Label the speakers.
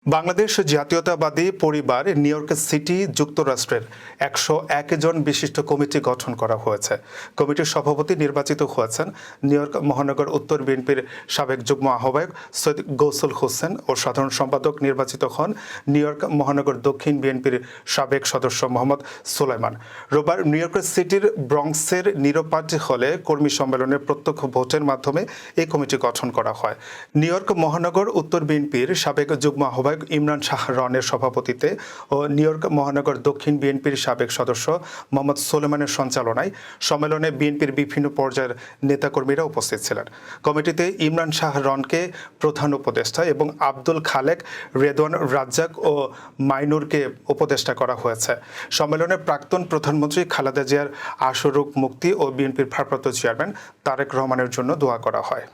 Speaker 1: বাংলাদেশ জাতীয়তাবাদী পরিবার new York city যুক্তরাষ্ট্রের ১০১ জন বিশিষ্ট কমিটি গঠন করা হয়েছে। কমিটির সভাপতি নির্বাচিত হয়েছেন নিউ ইয়র্ক মহানগর উত্তর বিএনপির সাবেক যুগ্ম আহ্বায়ক সৈয়দ গৌসুল হোসেন ও সাধারণ সম্পাদক নির্বাচিত হন নিউ ইয়র্ক মহানগর দক্ষিণ বিএনপির সাবেক সদস্য মোহাম্মদ সুলাইমান। রোববার নিউ ইয়র্ক সিটির ব্রঙ্কসের নিরপাট হলে কর্মী সম্মেলনের প্রত্যক্ষ ভোটের মাধ্যমে এই কমিটি গঠন করা হয়। নিউ ইয়র্ক মহানগর উত্তর বিএনপির সাবেক যুগ্ম আহ্বায়ক ইমরান শাহ রনের সভাপতিত্বে ও নিউ ইয়র্ক মহানগর দক্ষিণ বিএনপির সাবেক সদস্য মোহাম্মদ সুলেমানের সঞ্চালনায় সম্মেলনে বিএনপির বিভিন্ন পর্যায়ের নেতাকর্মীরা উপস্থিত ছিলেন। কমিটিতে ইমরান শাহ রনকে প্রধান উপদেষ্টা এবং আব্দুল খালেক, রেদওয়ান রাজ্জাক ও মাইনুরকে উপদেষ্টা করা হয়েছে। সম্মেলনে প্রাক্তন প্রধানমন্ত্রী খালেদা জিয়ার আশুরোগ মুক্তি ও বিএনপির ভারপ্রাপ্ত চেয়ারম্যান তারেক রহমানের জন্য দোয়া করা হয়।